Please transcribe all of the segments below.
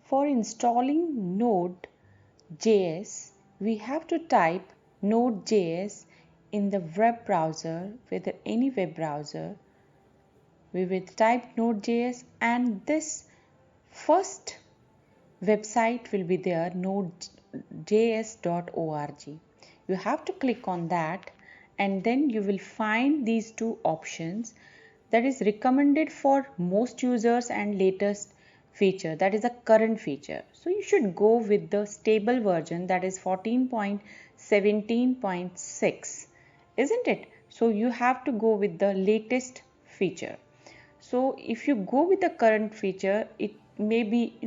For installing node.js, we have to type node.js in the web browser, whether any web browser. We will type node.js and this first website will be there, nodejs.org. You have to click on that and then you will find these two options that is recommended for most users and latest feature, that is a current feature. So you should go with the stable version, that is 14.17.6, isn't it? So you have to go with the latest feature. So if you go with the current feature, it may be,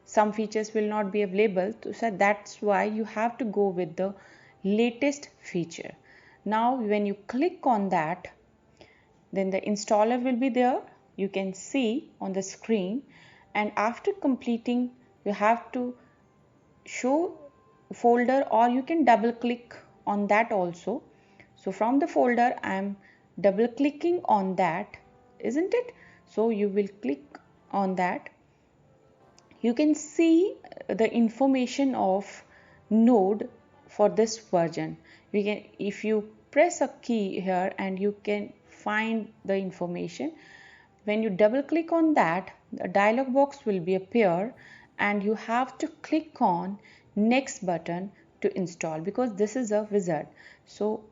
some features will not be available. So that's why you have to go with the latest feature. Now when you click on that, then the installer will be there. You can see on the screen, and after completing, you have to show folder, or you can double click on that also. So from the folder, I am double clicking on that, isn't it? So you will click on that. You can see the information of node for this version. You can, if you press a key here, and you can find the information. When you double click on that, the dialog box will be appear, and you have to click on next button to install, because this is a wizard. So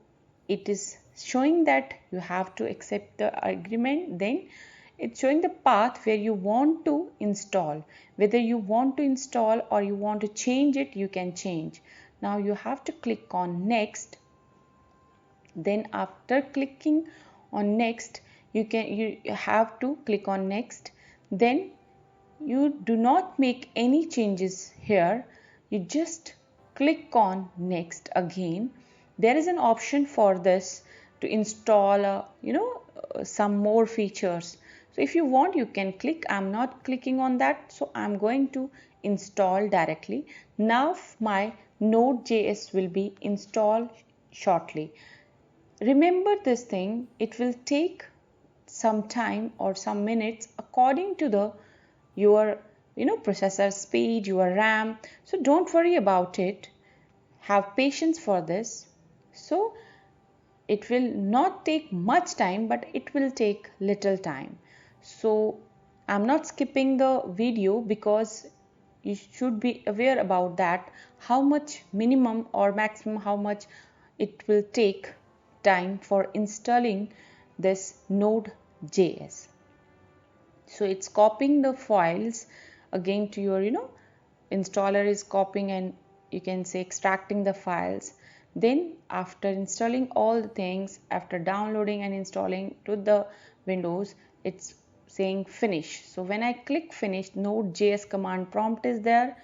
it is showing that you have to accept the agreement. Then it's showing the path where you want to install. Whether you want to install or you want to change it, you can change. Now you have to click on next. Then after clicking on next, you have to click on next. Then you do not make any changes here. You just click on next again. There is an option for this to install some more features. So if you want, you can click. I'm not clicking on that, so I'm going to install directly. Now my node.js will be installed shortly. Remember this thing, it will take some time or some minutes according to the your processor speed, your RAM. So don't worry about it. Have patience for this. So it will not take much time, but it will take little time. So I'm not skipping the video, because you should be aware about that, how much minimum or maximum, how much it will take time for installing this node.js. So it's copying the files again to your installer is copying, and you can say extracting the files. Then after installing all the things, after downloading and installing to the Windows, it's saying finish. So when I click finish, node.js command prompt is there.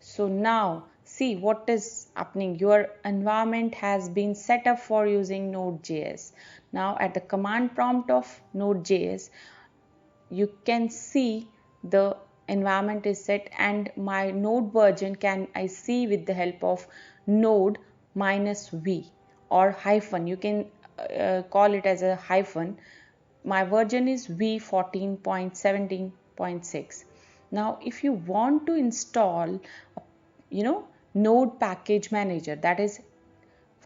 So now see what is happening. Your environment has been set up for using node.js. Now at the command prompt of node.js, you can see the environment is set, and my node version can I see with the help of node -v or hyphen. You can call it as a hyphen. My version is v14.17.6. Now if you want to install node package manager, that is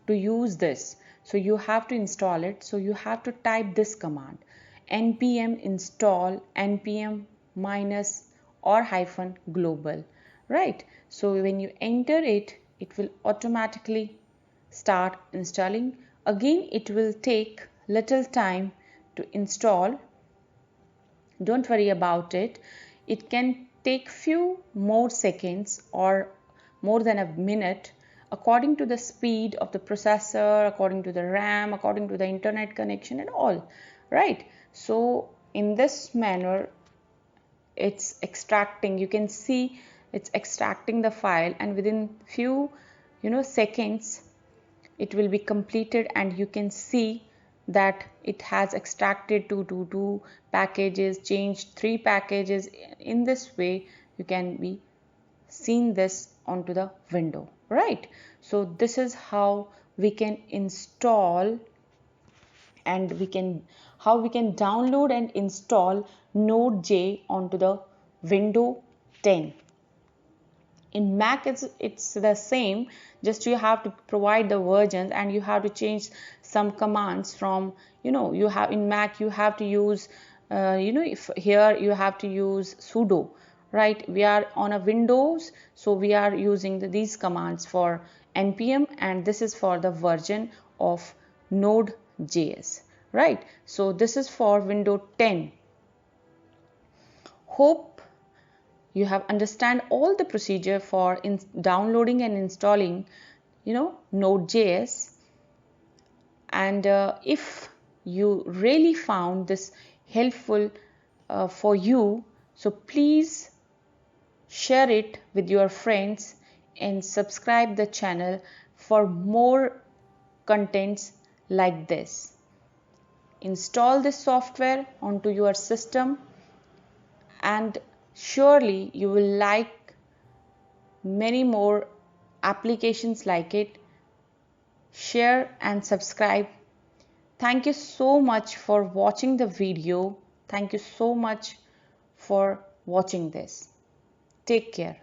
to use this, so you have to install it. So you have to type this command, npm install npm minus or hyphen global, right? So when you enter it, it will automatically start installing. Again, it will take little time to install. Don't worry about it. It can take few more seconds or more than a minute, according to the speed of the processor, according to the RAM, according to the internet connection and all, right? So in this manner, it's extracting. You can see it's extracting the file, and within few seconds it will be completed, and you can see that it has extracted two packages, changed 3 packages. In this way you can be seen this onto the window, right? So this is how we can install, and how we can download and install node.js onto the Windows 10. In Mac it's the same, just you have to provide the versions and you have to change some commands from, you have in Mac you have to use if here you have to use sudo, right? We are on a Windows, so we are using these commands for npm, and this is for the version of node.js, right? So this is for Windows 10. Hope you have understand all the procedure for downloading and installing nodejs. And if you really found this helpful for you, so please share it with your friends and subscribe the channel for more contents like this. Install this software onto your system and surely you will like many more applications like it. Share and subscribe. Thank you so much for watching the video. Thank you so much for watching this. Take care.